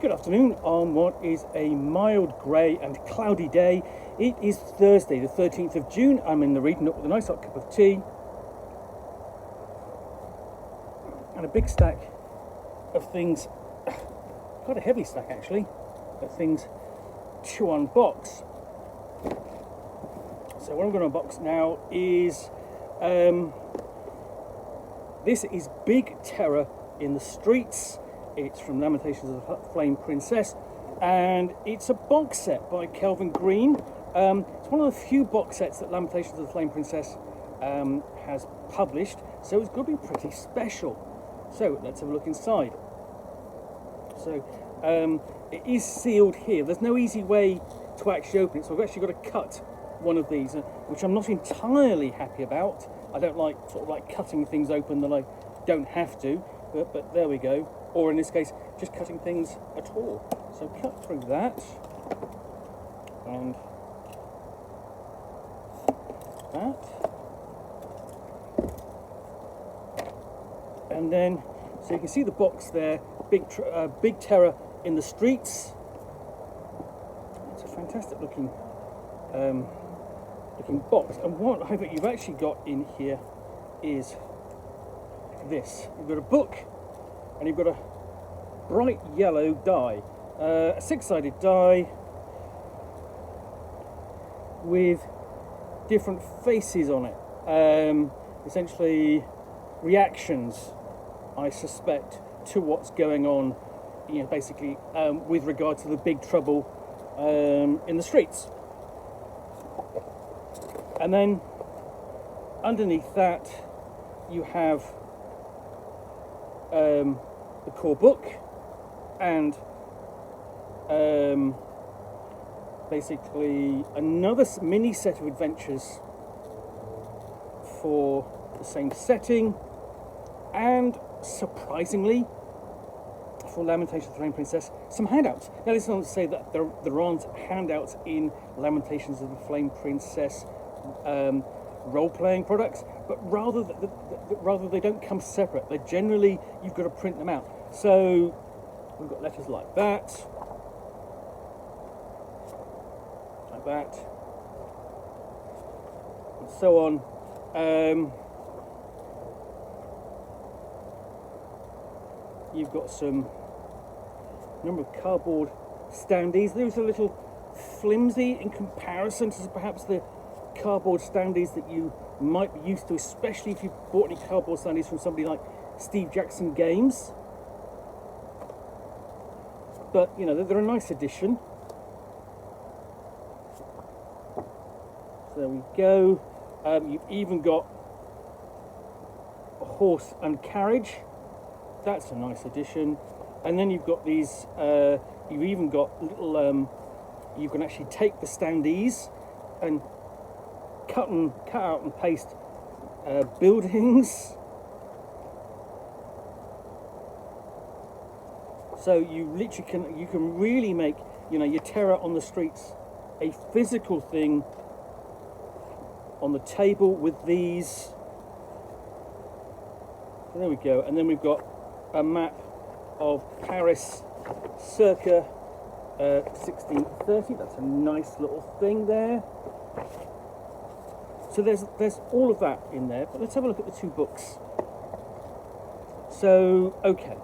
Good afternoon on what is a mild grey and cloudy day. It is Thursday the 13th of June. I'm in the reading Nook with a nice hot cup of tea and a big stack of things, quite a heavy stack actually, of things to unbox. So what I'm going to unbox now is, this is Big Terror in the Streets. It's from Lamentations of the Flame Princess, and it's a box set by Kelvin Green. It's one of the few box sets that Lamentations of the Flame Princess has published, so it's going to be pretty special. So let's have a look inside. So it is sealed here. There's no easy way to actually open it, so I've actually got to cut one of these, which I'm not entirely happy about. I don't like sort of like cutting things open that I don't have to, but there we go. Or in this case, just cutting things at all. So cut through that, and that, and then, so you can see the box there, Big Terror in the Streets. It's a fantastic looking box, and what I think you've actually got in here is this. You've got a book, and you've got a bright yellow die, a six-sided die with different faces on it, essentially reactions, I suspect, to what's going on, basically with regard to the big trouble in the streets. And then underneath that you have the core book and basically another mini set of adventures for the same setting, and surprisingly for Lamentations of the Flame Princess, some handouts. Now this is not to say that there aren't handouts in Lamentations of the Flame Princess role-playing products, but rather they don't come separate. They're generally, you've got to print them out. So we've got letters like that, and so on. You've got some number of cardboard standees. Those are a little flimsy in comparison to perhaps the cardboard standees that you might be used to, especially if you bought any cardboard standees from somebody like Steve Jackson Games. But they're a nice addition. So there we go. You've even got a horse and carriage. That's a nice addition. And then you've got these. You've even got little. You can actually take the standees and cut out and paste buildings. So you literally can really make your Terror on the Streets a physical thing on the table with these. So there we go. And then we've got a map of Paris circa 1630. That's a nice little thing there. So there's all of that in there, but let's have a look at the two books. So, okay.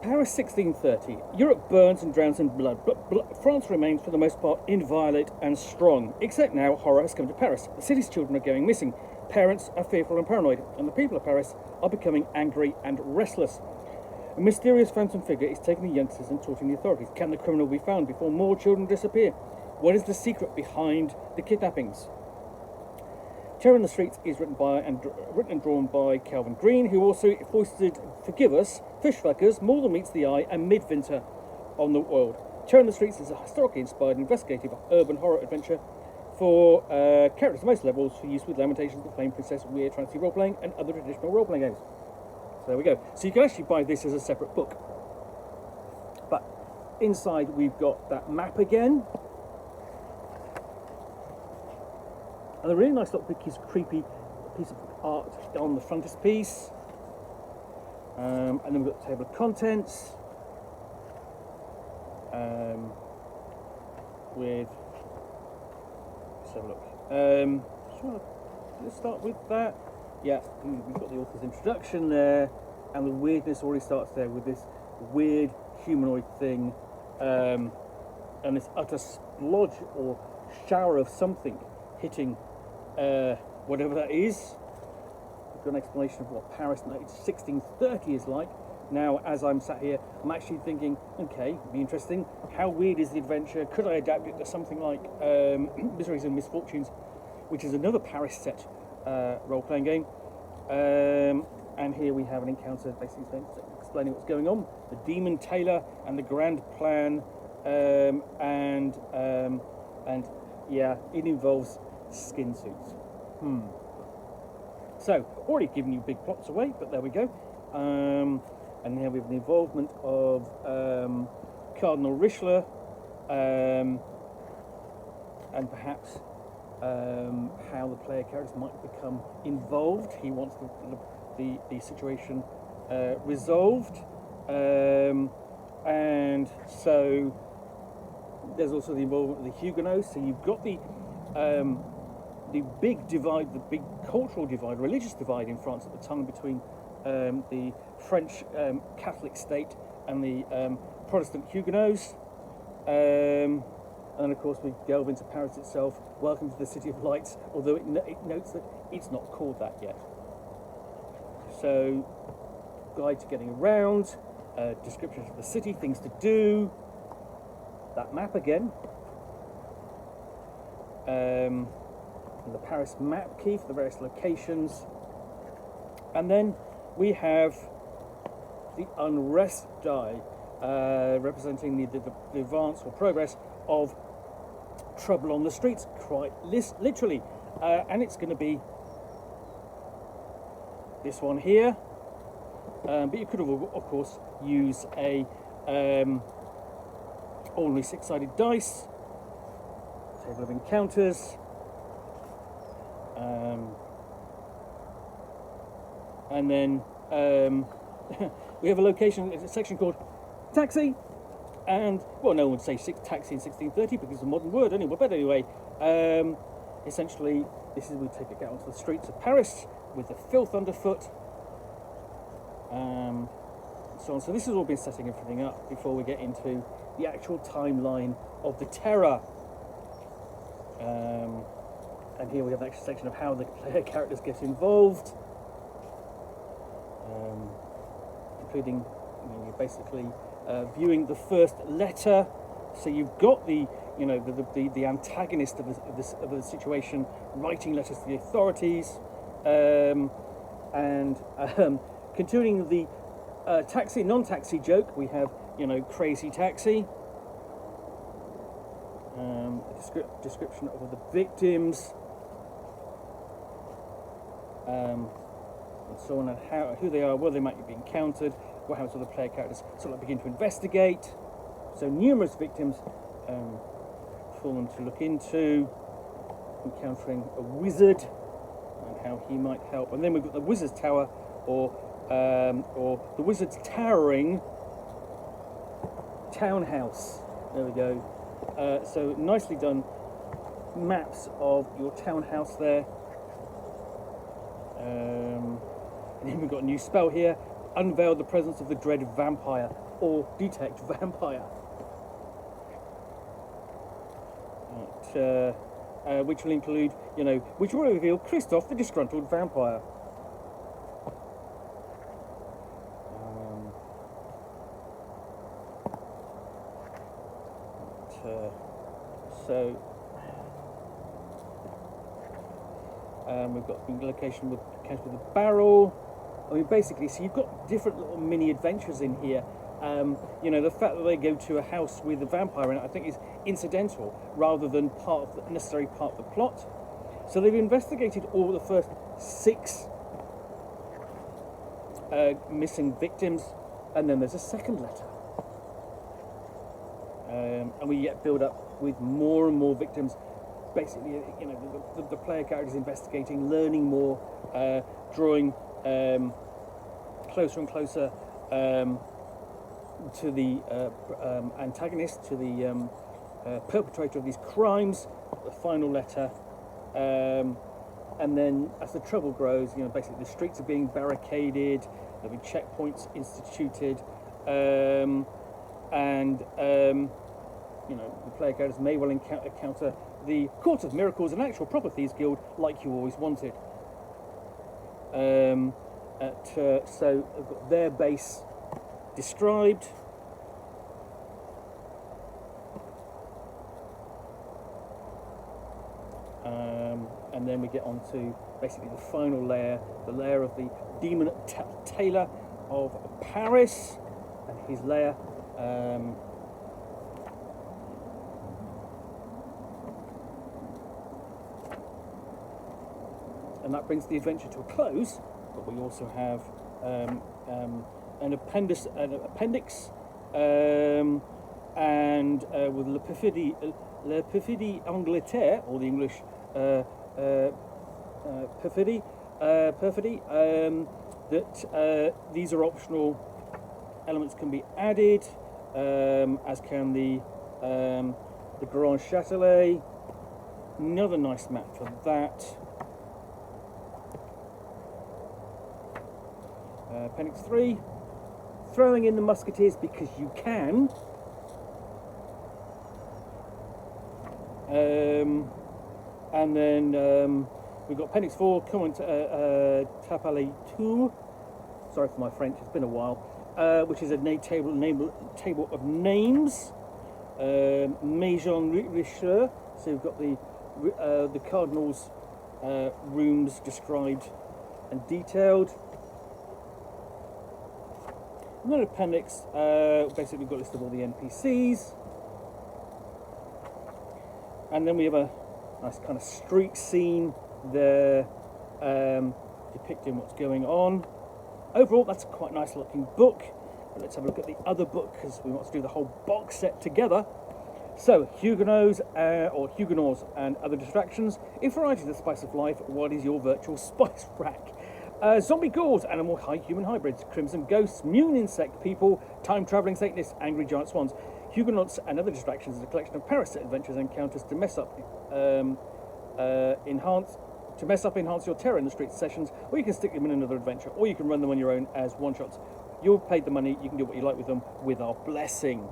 Paris 1630. Europe burns and drowns in blood, but France remains for the most part inviolate and strong. Except now horror has come to Paris. The city's children are going missing. Parents are fearful and paranoid, and the people of Paris are becoming angry and restless. A mysterious phantom figure is taking the youngsters and taunting the authorities. Can the criminal be found before more children disappear? What is the secret behind the kidnappings? Terror in the Streets is written and drawn by Kelvin Green, who also foisted Forgive Us, Fishfuckers, More Than Meets the Eye, and Midwinter on the World. Terror in the Streets is a historically inspired investigative urban horror adventure for characters at most levels for use with Lamentations of the Flame Princess, Weird Fantasy Role-Playing, and other traditional role-playing games. So there we go. So you can actually buy this as a separate book. But inside we've got that map again. And a really nice little big creepy piece of art on the frontispiece. And then we've got the table of contents. with, let's have a look. Let's start with that. Yeah, we've got the author's introduction there, and the weirdness already starts there with this weird humanoid thing, and this utter splodge or shower of something hitting whatever that is. We've got an explanation of what Paris 1630 is like. Now, as I'm sat here, I'm actually thinking, okay, it'd be interesting. How weird is the adventure? Could I adapt it to something like Miseries and Misfortunes, which is another Paris set role-playing game? And here we have an encounter basically explaining what's going on. The Demon Tailor and the Grand Plan, and yeah, it involves skin suits. So, already given you big plots away, but there we go. And here we have the involvement of Cardinal Richelieu, and perhaps how the player characters might become involved. He wants the situation resolved, and so there's also the involvement of the Huguenots. So you've got the big divide, the big cultural divide, religious divide in France at the time between the French Catholic state and the Protestant Huguenots. And then, of course, we delve into Paris itself. Welcome to the City of Lights, although it notes that it's not called that yet. So, guide to getting around, descriptions of the city, things to do, that map again, the Paris map key for the various locations, and then we have the unrest die, representing the advance or progress of trouble on the streets, quite literally, and it's going to be this one here, but you could have, of course, use a ordinary six-sided dice, table of encounters, and then we have a location, it's a section called Taxi, and, well, no one would say taxi in 1630 because it's a modern word anyway, but anyway, essentially, this is, we take it out onto the streets of Paris with the filth underfoot, so on. So this has all been setting everything up before we get into the actual timeline of the terror. And here we have an extra section of how the player characters get involved, including, you're basically viewing the first letter. So you've got the antagonist of the situation writing letters to the authorities, and continuing the taxi non-taxi joke. We have crazy taxi. A description of the victims, and so on, and who they are, where they might be encountered, how sort of player characters sort of begin to investigate. So numerous victims for them to look into, encountering a wizard and how he might help, and then we've got the Wizard's Tower, or the Wizard's Towering Townhouse. There we go. So nicely done maps of your townhouse there. And then we've got a new spell here: unveil the presence of the dread vampire, or detect vampire. Which will include, which will reveal Christoph, the disgruntled vampire. We've got the location with the barrel. I mean, basically, so you've got different little mini adventures in here. The fact that they go to a house with a vampire in it, I think, is incidental rather than necessary part of the plot. So they've investigated all the first 6 missing victims, and then there's a second letter. And we yet build up with more and more victims. Basically, the player characters investigating, learning more, drawing closer and closer to the antagonist, to the perpetrator of these crimes, the final letter. And then as the trouble grows, basically the streets are being barricaded, there'll be checkpoints instituted, and the player characters may well encounter the Court of Miracles, an actual proper thieves guild like you always wanted. So I've got their base described. And then we get on to basically the final layer, the layer of the Demon Tailor of Paris, and his lair. And that brings the adventure to a close, but we also have an appendix, and with Le Perfidie Angleterre, or the English perfidy, that these are optional elements, can be added, as can the Grand Châtelet. Another nice map for that. Appendix 3, throwing in the musketeers because you can. And then we've got Appendix 4, comment Tapale 2. Sorry for my French, it's been a while. Which is a table of names. Maison Richelieu. So we've got the cardinal's rooms described and detailed. And then appendix, basically we've got a list of all the NPCs. And then we have a nice kind of street scene there, depicting what's going on. Overall, that's a quite nice looking book. But let's have a look at the other book, because we want to do the whole box set together. So, Huguenots or Huguenots and other distractions. If variety is the spice of life, what is your virtual spice rack? Zombie ghouls, animal human hybrids, crimson ghosts, mutant insect people, time-travelling Satanists, angry giant swans. Huguenots and other distractions is a collection of parasite adventures and encounters to mess up, enhance your terror in the street sessions, or you can stick them in another adventure, or you can run them on your own as one-shots. You've paid the money, you can do what you like with them with our blessing.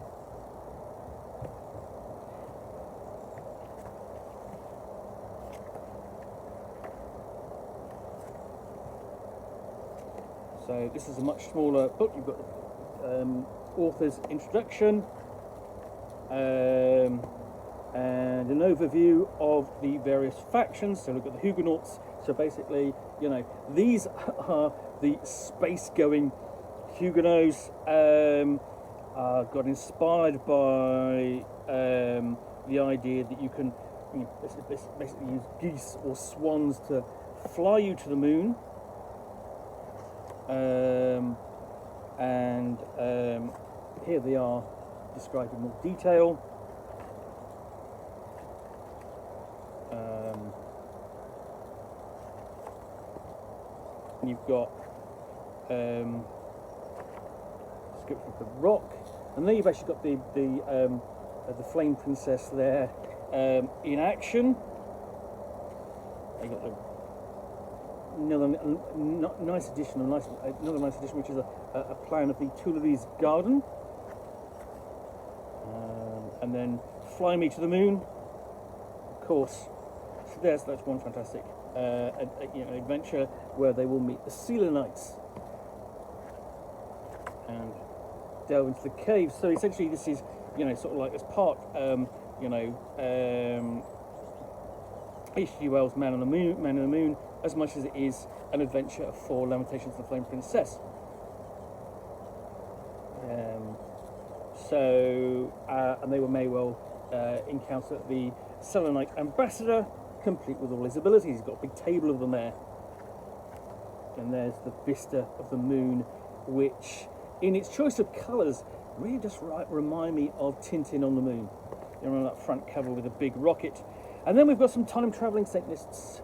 So this is a much smaller book. You've got the author's introduction and an overview of the various factions. So look at the Huguenots. So basically, these are the space-going Huguenots. Got inspired by the idea that you can basically use geese or swans to fly you to the moon. Here they are described in more detail. You've got description of the rock, and then you've actually got the Flame Princess there in action. You got another nice addition, which is a plan of the Tuileries Garden, and then Fly Me to the Moon, of course. So that's one fantastic adventure where they will meet the Selenites and delve into the caves. So essentially, this is sort of like as part H.G. Wells' Man in the Moon, as much as it is an adventure for Lamentations of the Flame Princess. And they may well encounter the Selenite ambassador, complete with all his abilities. He's got a big table of them there. And there's the vista of the moon, which, in its choice of colours, really does remind me of Tintin on the Moon. On that front cover with a big rocket. And then we've got some time-travelling Satanists.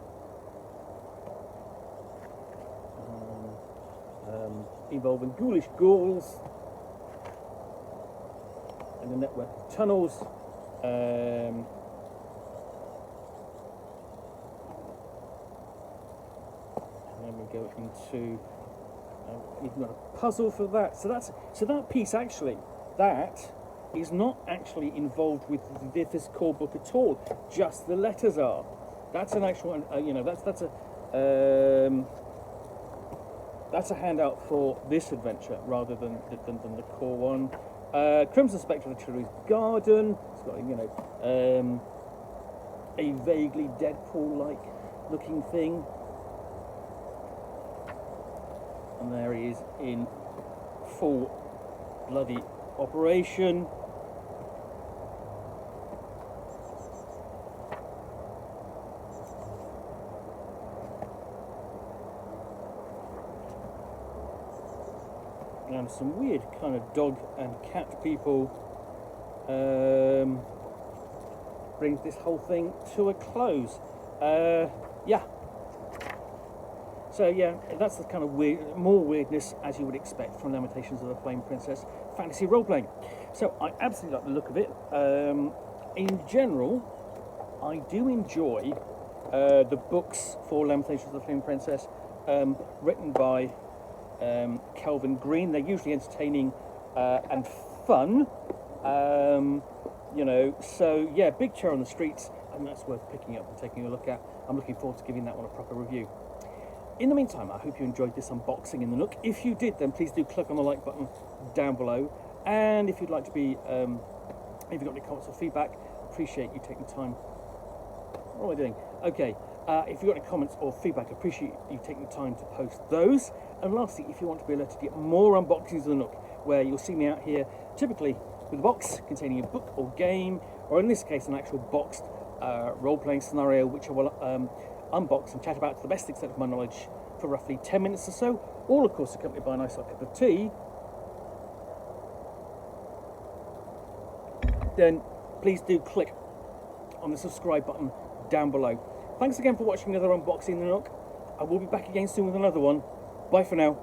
Involving ghoulish ghouls. and the network of tunnels. And then we go into you've got a puzzle for that. So that piece actually, that is not actually involved with this core book at all. Just the letters are. That's an actual, that's a handout for this adventure rather than the core one. Crimson Spectre of the Cherries Garden. It's got a vaguely Deadpool-like looking thing. And there he is in full bloody operation. And some weird kind of dog and cat people brings this whole thing to a close. Yeah. So yeah, that's the kind of more weirdness as you would expect from Lamentations of the Flame Princess fantasy role-playing. So I absolutely like the look of it. In general, I do enjoy the books for Lamentations of the Flame Princess written by Kelvin Green. They're usually entertaining and fun. So yeah, big chair on the streets, and that's worth picking up and taking a look at. I'm looking forward to giving that one a proper review. In the meantime, I hope you enjoyed this unboxing in the Nook. If you did, then please do click on the like button down below. And if you'd like to be, if you've got any comments or feedback, appreciate you taking time. What am I doing? Okay, if you've got any comments or feedback, appreciate you taking time to post those. And lastly, if you want to be alerted to get more unboxings of the Nook, where you'll see me out here, typically with a box containing a book or game, or in this case, an actual boxed role-playing scenario, which I will unbox and chat about to the best extent of my knowledge for roughly 10 minutes or so, all of course accompanied by a nice hot cup of tea, then please do click on the subscribe button down below. Thanks again for watching another unboxing in the Nook. I will be back again soon with another one. Bye for now.